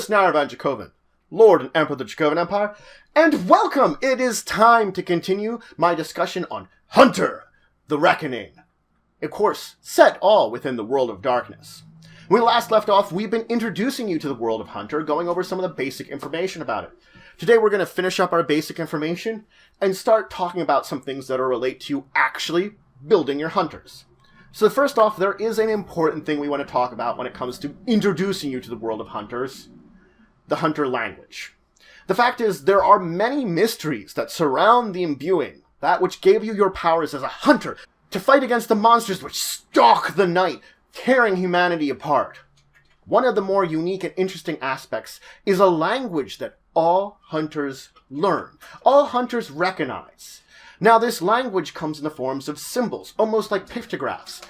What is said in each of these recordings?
Chris Naravan Dracovin, Lord and Emperor of the Dracovin Empire, and welcome! It is time to continue my discussion on Hunter, the Reckoning. Of course, set all within the world of darkness. When we last left off, we've been introducing you to the world of Hunter, going over some of the basic information about it. Today we're going to finish up our basic information and start talking about some things that relate to actually building your hunters. So first off, there is an important thing we want to talk about when it comes to introducing you to the world of hunters: the hunter language. The fact is, there are many mysteries that surround the imbuing, that which gave you your powers as a hunter, to fight against the monsters which stalk the night, tearing humanity apart. One of the more unique and interesting aspects is a language that all hunters learn, all hunters recognize. Now, this language comes in the forms of symbols, almost like pictographs.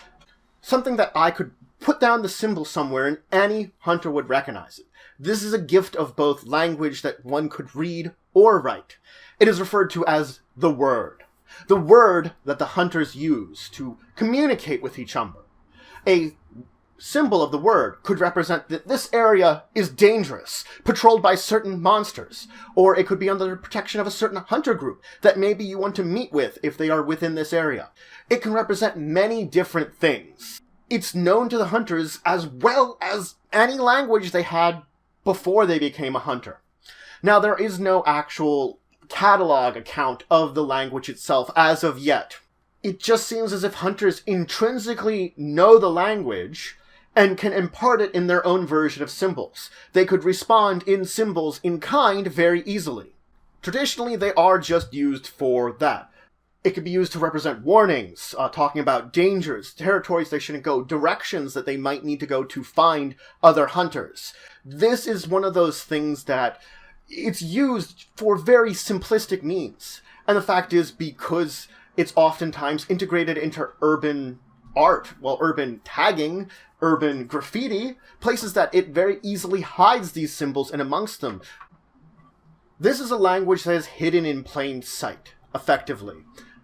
Something that I could put down the symbol somewhere and any hunter would recognize it. This is a gift of both language that one could read or write. It is referred to as the word that the hunters use to communicate with each other. A symbol of the word could represent that this area is dangerous, patrolled by certain monsters, or it could be under the protection of a certain hunter group that maybe you want to meet with if they are within this area. It can represent many different things. It's known to the hunters as well as any language they had before they became a hunter. Now, there is no actual catalog account of the language itself as of yet. It just seems as if hunters intrinsically know the language and can impart it in their own version of symbols. They could respond in symbols in kind very easily. Traditionally, they are just used for that. It could be used to represent warnings, talking about dangers, territories they shouldn't go, directions that they might need to go to find other hunters. This is one of those things that it's used for very simplistic means. And the fact is, because it's oftentimes integrated into urban art, urban tagging, urban graffiti, places that it very easily hides these symbols in amongst them. This is a language that is hidden in plain sight, effectively.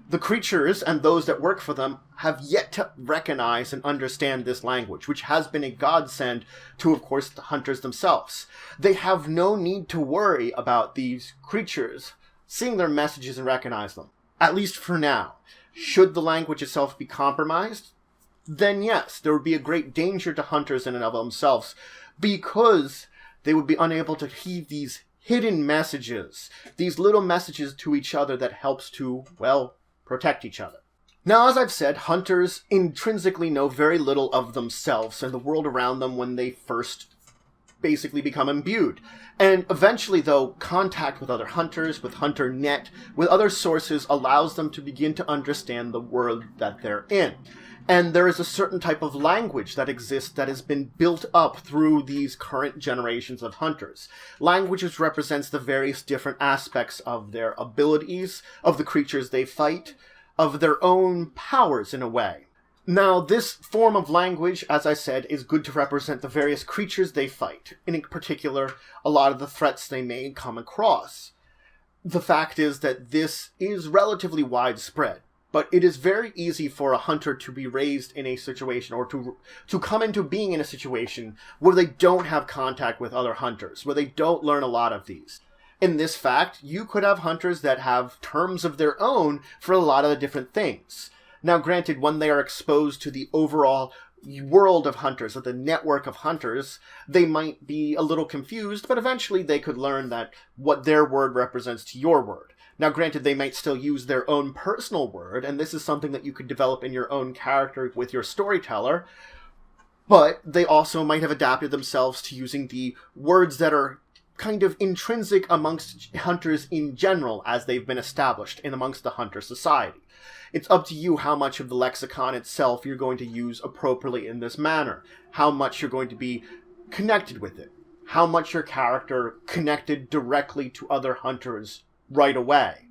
The creatures and those that work for them have yet to recognize and understand this language, which has been a godsend to, of course, the hunters themselves. They have no need to worry about these creatures seeing their messages and recognize them, at least for now. Should the language itself be compromised, then yes, there would be a great danger to hunters in and of themselves, because they would be unable to heed these hidden messages, these little messages to each other that helps to, protect each other. Now, as I've said, hunters intrinsically know very little of themselves and the world around them when they first basically become imbued. And eventually, though, contact with other hunters, with HunterNet, with other sources allows them to begin to understand the world that they're in. And there is a certain type of language that exists that has been built up through these current generations of hunters. Language which represents the various different aspects of their abilities, of the creatures they fight, of their own powers in a way. Now, this form of language, as I said, is good to represent the various creatures they fight, in particular, a lot of the threats they may come across. The fact is that this is relatively widespread, but it is very easy for a hunter to be raised in a situation, or to come into being in a situation where they don't have contact with other hunters, where they don't learn a lot of these. In this fact, you could have hunters that have terms of their own for a lot of the different things. Now, granted, when they are exposed to the overall world of hunters, of the network of hunters, they might be a little confused, but eventually they could learn that what their word represents to your word. Now, granted, they might still use their own personal word, and this is something that you could develop in your own character with your storyteller, but they also might have adapted themselves to using the words that are kind of intrinsic amongst hunters in general as they've been established in amongst the hunter society. It's up to you how much of the lexicon itself you're going to use appropriately in this manner, how much you're going to be connected with it, how much your character connected directly to other hunters right away,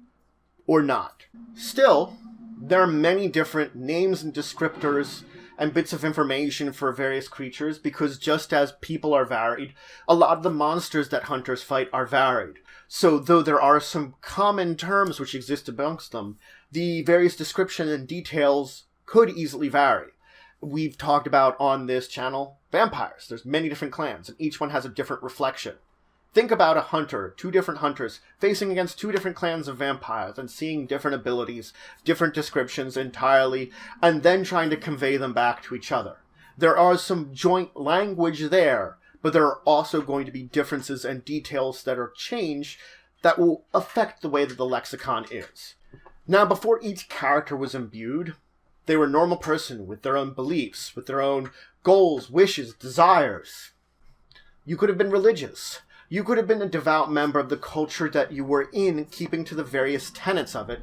or not. Still, there are many different names and descriptors and bits of information for various creatures, because just as people are varied, a lot of the monsters that hunters fight are varied. So though there are some common terms which exist amongst them, the various description and details could easily vary. We've talked about on this channel vampires. There's many different clans, and each one has a different reflection. Think about a hunter, two different hunters, facing against two different clans of vampires and seeing different abilities, different descriptions entirely, and then trying to convey them back to each other. There are some joint language there, but there are also going to be differences and details that are changed that will affect the way that the lexicon is. Now, before each character was imbued, they were a normal person with their own beliefs, with their own goals, wishes, desires. You could have been religious. You could have been a devout member of the culture that you were in, keeping to the various tenets of it,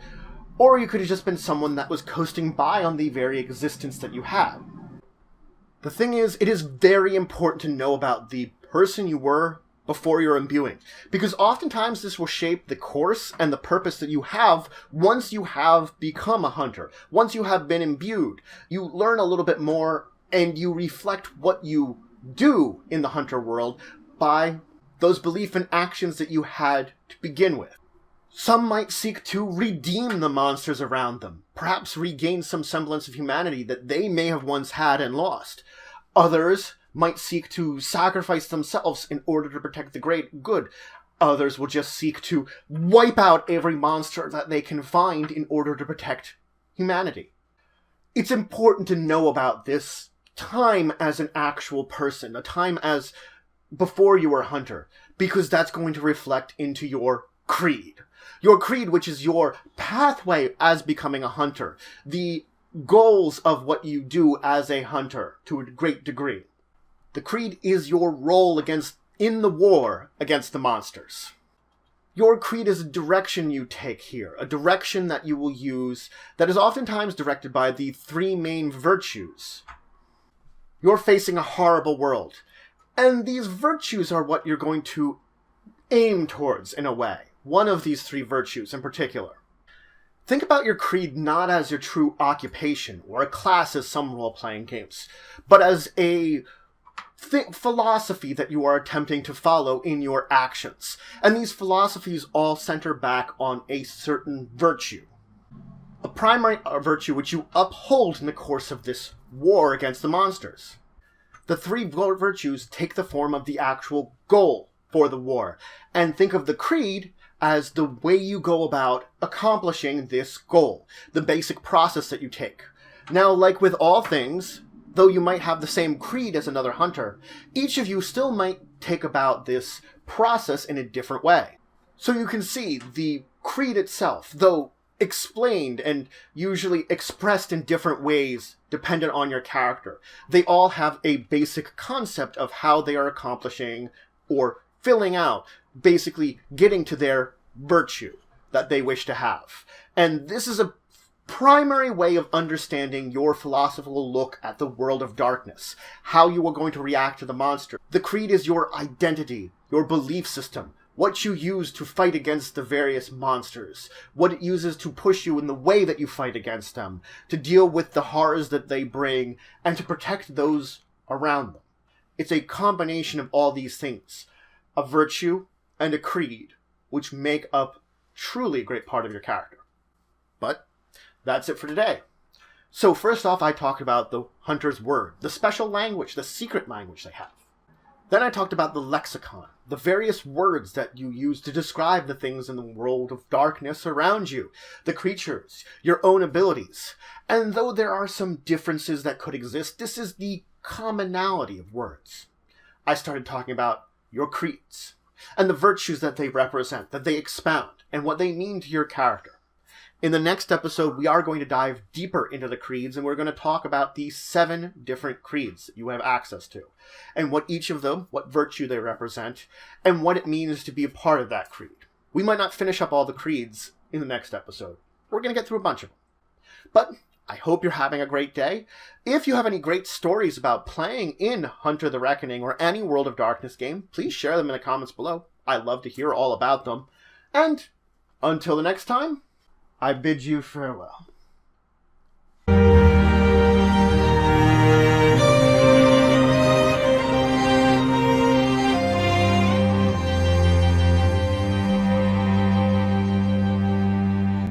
or you could have just been someone that was coasting by on the very existence that you had. The thing is, it is very important to know about the person you were before your imbuing, because oftentimes this will shape the course and the purpose that you have once you have become a hunter. Once you have been imbued, you learn a little bit more and you reflect what you do in the hunter world by those beliefs and actions that you had to begin with. Some might seek to redeem the monsters around them, perhaps regain some semblance of humanity that they may have once had and lost. Others might seek to sacrifice themselves in order to protect the great good. Others will just seek to wipe out every monster that they can find in order to protect humanity. It's important to know about this time as an actual person, a time as before you were a hunter, because that's going to reflect into your creed. Your creed, which is your pathway as becoming a hunter, the goals of what you do as a hunter to a great degree. The creed is your role in the war against the monsters. Your creed is a direction you take here, a direction that you will use that is oftentimes directed by the three main virtues. You're facing a horrible world, and these virtues are what you're going to aim towards in a way. One of these three virtues in particular. Think about your creed not as your true occupation or a class as some role-playing games, but as a philosophy that you are attempting to follow in your actions. And these philosophies all center back on a certain virtue. A primary virtue which you uphold in the course of this war against the monsters. The three virtues take the form of the actual goal for the war, and think of the creed as the way you go about accomplishing this goal, the basic process that you take. Now, like with all things, though you might have the same creed as another hunter, each of you still might take about this process in a different way. So you can see the creed itself, though explained and usually expressed in different ways dependent on your character, they all have a basic concept of how they are accomplishing or filling out, basically getting to their virtue that they wish to have. And this is a primary way of understanding your philosophical look at the world of darkness, how you are going to react to the monster. The creed is your identity, your belief system, what you use to fight against the various monsters, what it uses to push you in the way that you fight against them, to deal with the horrors that they bring, and to protect those around them. It's a combination of all these things, a virtue and a creed, which make up truly a great part of your character. But that's it for today. So first off, I talked about the hunter's word, the special language, the secret language they have. Then I talked about the lexicon, the various words that you use to describe the things in the world of darkness around you, the creatures, your own abilities. And though there are some differences that could exist, this is the commonality of words. I started talking about your creeds, and the virtues that they represent, that they expound, and what they mean to your character. In the next episode, we are going to dive deeper into the creeds, and we're going to talk about the 7 different creeds that you have access to, and what each of them, what virtue they represent, and what it means to be a part of that creed. We might not finish up all the creeds in the next episode. We're going to get through a bunch of them. But I hope you're having a great day. If you have any great stories about playing in Hunter the Reckoning or any World of Darkness game, please share them in the comments below. I'd love to hear all about them. And until the next time, I bid you farewell.